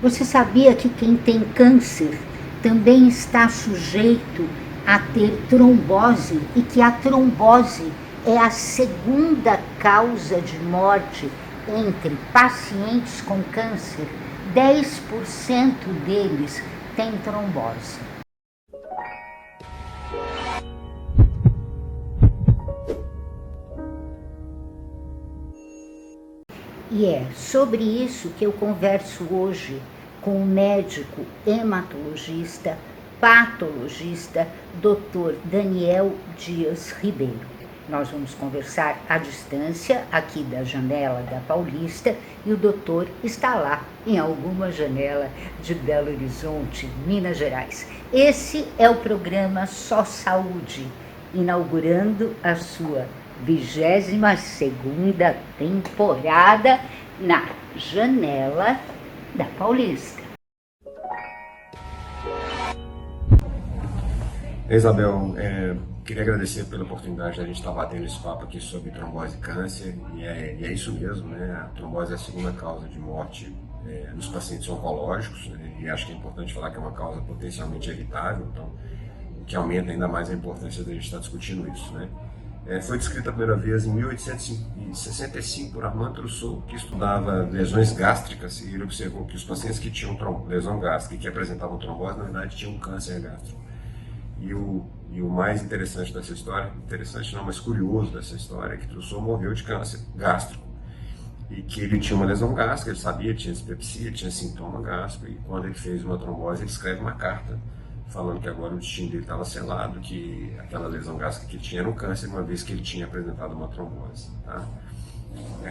Você sabia que quem tem câncer também está sujeito a ter trombose e que a trombose é a segunda causa de morte entre pacientes com câncer? 10% deles têm trombose. E é sobre isso que eu converso hoje com o médico hematologista, patologista, Dr. Daniel Dias Ribeiro. Nós vamos conversar à distância, aqui da janela da Paulista, e o doutor está lá, em alguma janela de Belo Horizonte, Minas Gerais. Esse é o programa Só Saúde, inaugurando a sua 22ª temporada na janela da Paulista. Isabel, queria agradecer pela oportunidade de a gente estar batendo esse papo aqui sobre trombose e câncer, e é isso mesmo, né? A trombose é a segunda causa de morte nos pacientes oncológicos, né? E acho que é importante falar que é uma causa potencialmente evitável, então, o que aumenta ainda mais a importância de a gente estar discutindo isso, né? Foi descrita a primeira vez em 1865 por Armand Trousseau, que estudava lesões gástricas, e ele observou que os pacientes que tinham lesão gástrica e que apresentavam trombose, na verdade, tinham câncer gástrico. E o mais interessante dessa história, interessante não, mas curioso dessa história, é que Trousseau morreu de câncer gástrico. E que ele tinha uma lesão gástrica, ele sabia, tinha dispepsia, tinha sintoma gástrico, e quando ele fez uma trombose, ele escreve uma carta falando que agora o destino dele estava selado, que aquela lesão gástrica que ele tinha era um câncer, uma vez que ele tinha apresentado uma trombose. Tá?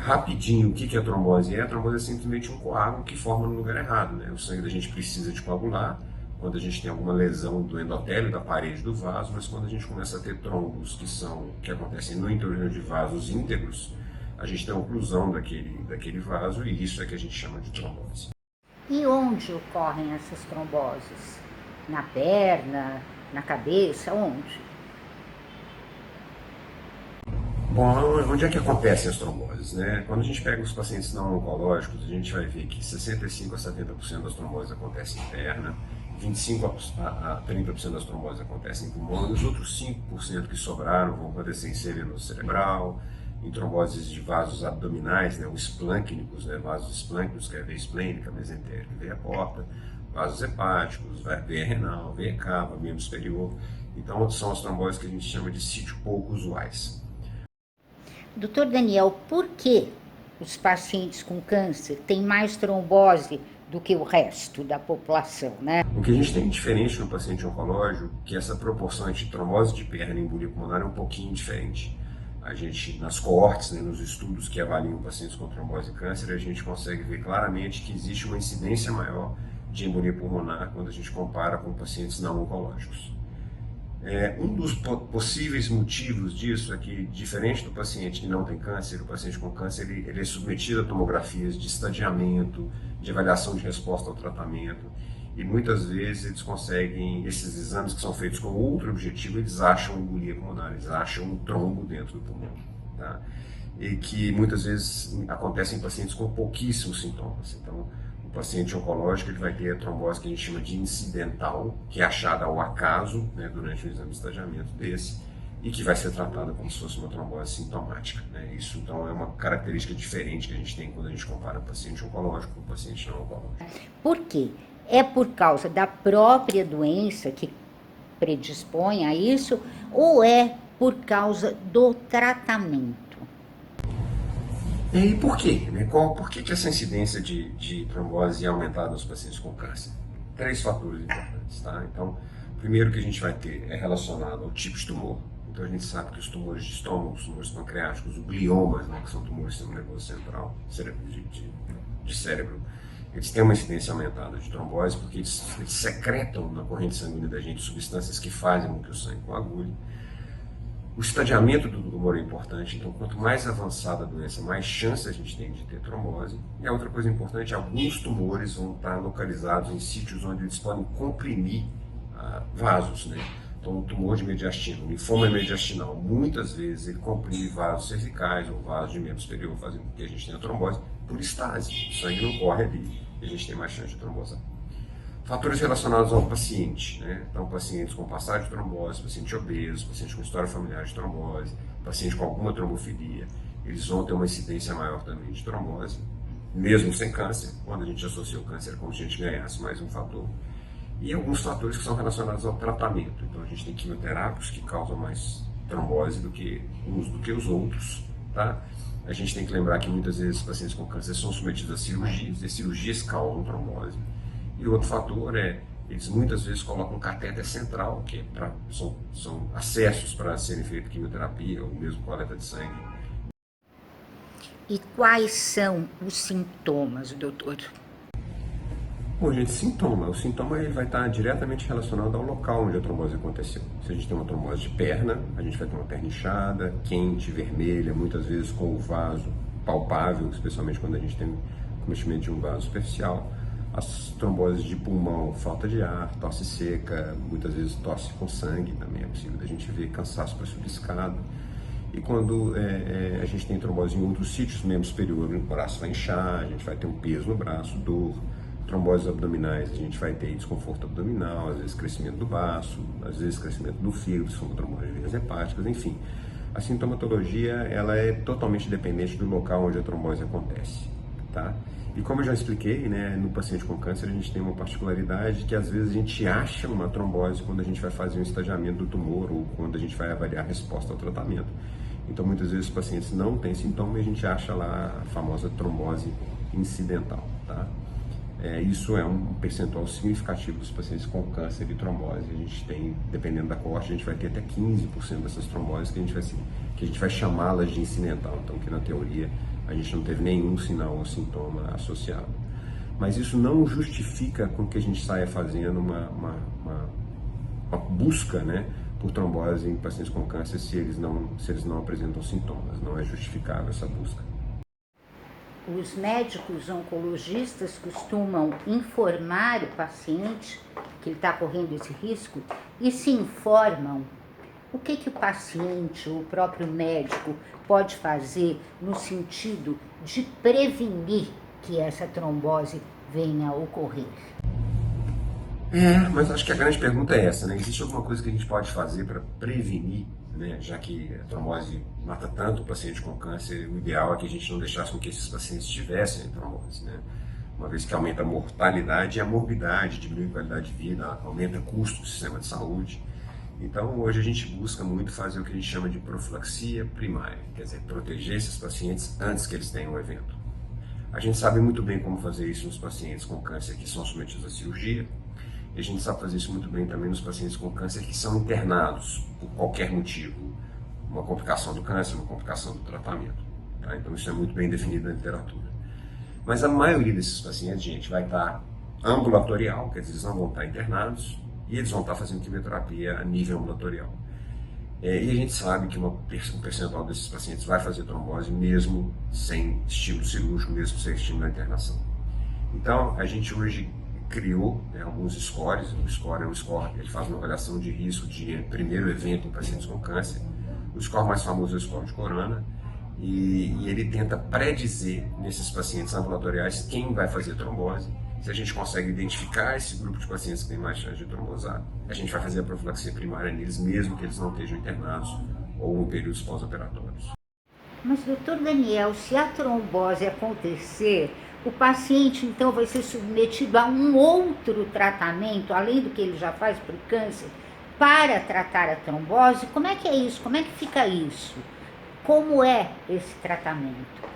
Rapidinho, o que é a trombose? A trombose é simplesmente um coágulo que forma no lugar errado. Né? O sangue da gente precisa de coagular quando a gente tem alguma lesão do endotélio, da parede do vaso, mas quando a gente começa a ter trombos que acontecem no interior de vasos íntegros, a gente tem a oclusão daquele vaso, e isso é que a gente chama de trombose. E onde ocorrem essas tromboses? Na perna, na cabeça, onde? Bom, onde é que acontecem as tromboses? Né? Quando a gente pega os pacientes não oncológicos, a gente vai ver que 65% a 70% das tromboses acontecem em perna, 25% a 30% das tromboses acontecem em pulmão, e os outros 5% que sobraram vão acontecer em serenoso cerebral, em tromboses de vasos abdominais, né, os esplâncnicos, né, vasos esplâncnicos, que é a veia esplênica, mesentérica, veia porta, vasos hepáticos, veia renal, veia cava, membro superior. Então, são as tromboses que a gente chama de sítio pouco usuais. Doutor Daniel, por que os pacientes com câncer têm mais trombose do que o resto da população, né? O que a gente tem diferente no paciente oncológico é que essa proporção entre trombose de perna e embolia pulmonar é um pouquinho diferente. A gente, nas coortes, né, nos estudos que avaliam pacientes com trombose e câncer, a gente consegue ver claramente que existe uma incidência maior de embolia pulmonar quando a gente compara com pacientes não oncológicos. Um dos possíveis motivos disso é que, diferente do paciente que não tem câncer, o paciente com câncer ele é submetido a tomografias de estadiamento, de avaliação de resposta ao tratamento, e muitas vezes eles conseguem, esses exames que são feitos com outro objetivo, eles acham embolia pulmonar, eles acham um trombo dentro do pulmão. Tá? E que muitas vezes acontecem em pacientes com pouquíssimos sintomas. Então, o paciente oncológico ele vai ter a trombose que a gente chama de incidental, que é achada ao acaso, né, durante um exame de estadiamento desse, e que vai ser tratada como se fosse uma trombose sintomática. Né? Isso, então, é uma característica diferente que a gente tem quando a gente compara o paciente oncológico com o paciente não oncológico. Por quê? É por causa da própria doença que predispõe a isso, ou é por causa do tratamento? E por quê? Né? Por que essa incidência de trombose é aumentada nos pacientes com câncer? 3 fatores importantes. Tá? Então, primeiro que a gente vai ter é relacionado ao tipo de tumor. Então, a gente sabe que os tumores de estômago, os tumores pancreáticos, os gliomas, né, que são tumores do sistema nervoso central, de cérebro, eles têm uma incidência aumentada de trombose porque eles secretam na corrente sanguínea da gente substâncias que fazem com que o sangue coagule. O estadiamento do tumor é importante, então quanto mais avançada a doença, mais chance a gente tem de ter trombose. E a outra coisa importante, alguns tumores vão estar localizados em sítios onde eles podem comprimir vasos, né? Então o tumor de mediastino, o linfoma mediastinal, muitas vezes ele comprime vasos cervicais ou vasos de membro superior, fazendo com que a gente tenha trombose por estase. O sangue não corre ali e a gente tem mais chance de trombosar. Fatores relacionados ao paciente, né? Então, pacientes com passagem de trombose, paciente obeso, paciente com história familiar de trombose, paciente com alguma trombofilia, eles vão ter uma incidência maior também de trombose, mesmo sem câncer, quando a gente associa o câncer como se a gente ganhasse mais um fator. E alguns fatores que são relacionados ao tratamento. Então, a gente tem quimioterápicos que causam mais trombose do que os outros, tá? A gente tem que lembrar que muitas vezes os pacientes com câncer são submetidos a cirurgias, e cirurgias causam trombose. E outro fator eles muitas vezes colocam um catéter central, que são acessos para serem feitas quimioterapia ou mesmo coleta de sangue. E quais são os sintomas, doutor? Bom, gente, o sintoma ele vai estar diretamente relacionado ao local onde a trombose aconteceu. Se a gente tem uma trombose de perna, a gente vai ter uma perna inchada, quente, vermelha, muitas vezes com o vaso palpável, especialmente quando a gente tem cometimento de um vaso superficial. As tromboses de pulmão, falta de ar, tosse seca, muitas vezes tosse com sangue também é possível a gente ver, cansaço para subir escada. E quando a gente tem trombose em outros sítios, membro superior, o braço vai inchar, a gente vai ter um peso no braço, dor. Tromboses abdominais, a gente vai ter desconforto abdominal, às vezes crescimento do baço, às vezes crescimento do fígado, se for uma trombose de veias hepáticas, enfim. A sintomatologia, ela é totalmente dependente do local onde a trombose acontece, tá? E como eu já expliquei, né, no paciente com câncer a gente tem uma particularidade que às vezes a gente acha uma trombose quando a gente vai fazer um estadiamento do tumor ou quando a gente vai avaliar a resposta ao tratamento. Então muitas vezes os pacientes não têm sintoma e a gente acha lá a famosa trombose incidental, tá? Isso é um percentual significativo dos pacientes com câncer e trombose. A gente tem, dependendo da coorte, a gente vai ter até 15% dessas tromboses que a gente vai chamá-las de incidental. Então, que na teoria a gente não teve nenhum sinal ou sintoma associado. Mas isso não justifica com que a gente saia fazendo uma busca, né, por trombose em pacientes com câncer se eles não apresentam sintomas. Não é justificável essa busca. Os médicos oncologistas costumam informar o paciente que ele está correndo esse risco e se informam. O que o paciente ou o próprio médico pode fazer no sentido de prevenir que essa trombose venha a ocorrer? Mas acho que a grande pergunta é essa, né? Existe alguma coisa que a gente pode fazer para prevenir, né? Já que a trombose mata tanto o paciente com câncer, o ideal é que a gente não deixasse com que esses pacientes tivessem trombose, né? Uma vez que aumenta a mortalidade e a morbidade, diminui a qualidade de vida, aumenta o custo do sistema de saúde. Então, hoje a gente busca muito fazer o que a gente chama de profilaxia primária, quer dizer, proteger esses pacientes antes que eles tenham o evento. A gente sabe muito bem como fazer isso nos pacientes com câncer que são submetidos à cirurgia, e a gente sabe fazer isso muito bem também nos pacientes com câncer que são internados por qualquer motivo, uma complicação do câncer, uma complicação do tratamento. Tá? Então, isso é muito bem definido na literatura. Mas a maioria desses pacientes, gente, vai estar ambulatorial, quer dizer, eles não vão estar internados, e eles vão estar fazendo quimioterapia a nível ambulatorial. E a gente sabe que um percentual desses pacientes vai fazer trombose mesmo sem estímulo cirúrgico, mesmo sem estímulo da internação. Então, a gente hoje criou alguns scores. O score é um score, ele faz uma avaliação de risco de primeiro evento em pacientes com câncer. O score mais famoso é o score de Corona, e ele tenta predizer nesses pacientes ambulatoriais quem vai fazer trombose. Se a gente consegue identificar esse grupo de pacientes que tem mais chance de trombosar, a gente vai fazer a profilaxia primária neles, mesmo que eles não estejam internados ou em períodos pós-operatórios. Mas, doutor Daniel, se a trombose acontecer, o paciente então vai ser submetido a um outro tratamento, além do que ele já faz para o câncer, para tratar a trombose? Como é que é isso? Como é que fica isso? Como é esse tratamento?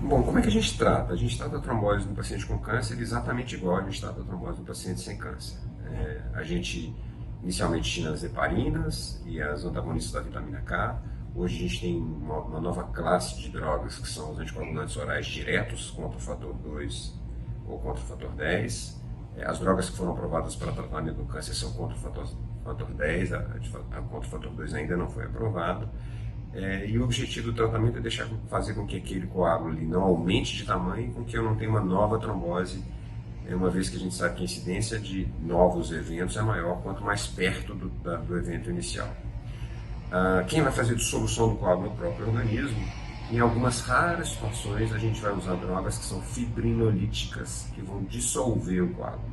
Bom, como é que a gente trata? A gente trata a trombose no paciente com câncer exatamente igual a gente trata a trombose no paciente sem câncer. A gente inicialmente tinha as heparinas e as antagonistas da vitamina K. Hoje a gente tem uma nova classe de drogas que são os anticoagulantes orais diretos contra o fator 2 ou contra o fator 10. As drogas que foram aprovadas para tratamento do câncer são contra o fator 10, contra o fator 2 ainda não foi aprovado. E o objetivo do tratamento é fazer com que aquele coágulo ali não aumente de tamanho, com que eu não tenha uma nova trombose, uma vez que a gente sabe que a incidência de novos eventos é maior quanto mais perto do evento inicial. Quem vai fazer dissolução do coágulo no próprio organismo Em algumas raras situações, a gente vai usar drogas que são fibrinolíticas, que vão dissolver o coágulo.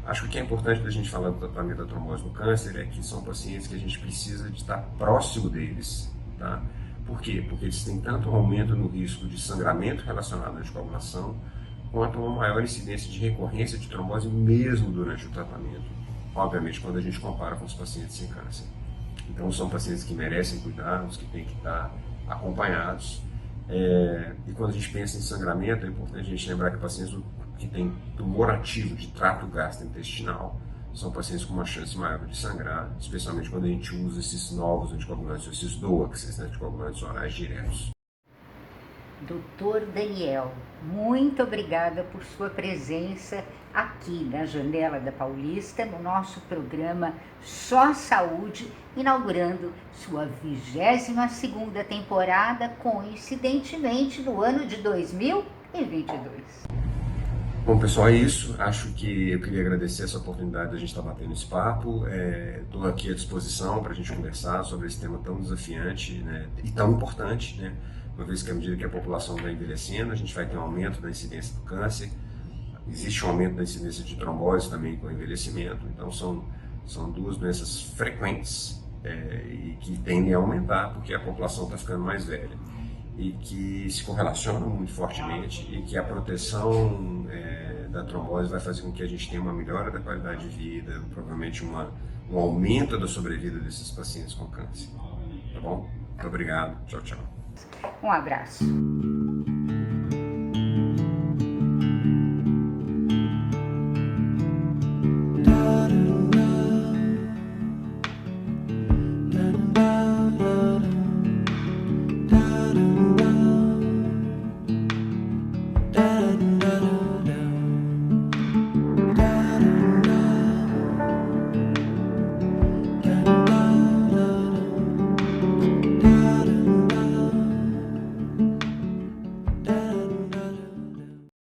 Acho que o que é importante da gente falar do tratamento da trombose no câncer é que são pacientes que a gente precisa de estar próximo deles, tá? Por quê? Porque eles têm tanto um aumento no risco de sangramento relacionado à anticoagulação, quanto uma maior incidência de recorrência de trombose mesmo durante o tratamento, obviamente quando a gente compara com os pacientes sem câncer. Então são pacientes que merecem cuidados, que têm que estar acompanhados. E quando a gente pensa em sangramento, é importante a gente lembrar que pacientes que têm tumor ativo de trato gastrointestinal são pacientes com uma chance maior de sangrar, especialmente quando a gente usa esses novos anticoagulantes, esses DOACs, esses anticoagulantes orais diretos. Doutor Daniel, muito obrigada por sua presença aqui na Janela da Paulista, no nosso programa Só Saúde, inaugurando sua 22ª temporada, coincidentemente no ano de 2022. Bom, pessoal, é isso. Acho que eu queria agradecer essa oportunidade de a gente estar batendo esse papo. Estou aqui à disposição para a gente conversar sobre esse tema tão desafiante, né, e tão importante, né? Uma vez que à medida que a população vai envelhecendo, a gente vai ter um aumento da incidência do câncer, existe um aumento da incidência de trombose também com o envelhecimento, então são duas doenças frequentes e que tendem a aumentar porque a população está ficando mais velha e que se correlacionam muito fortemente e que a proteção da trombose vai fazer com que a gente tenha uma melhora da qualidade de vida, provavelmente um aumento da sobrevida desses pacientes com câncer. Tá bom? Muito obrigado. Tchau, tchau. Um abraço.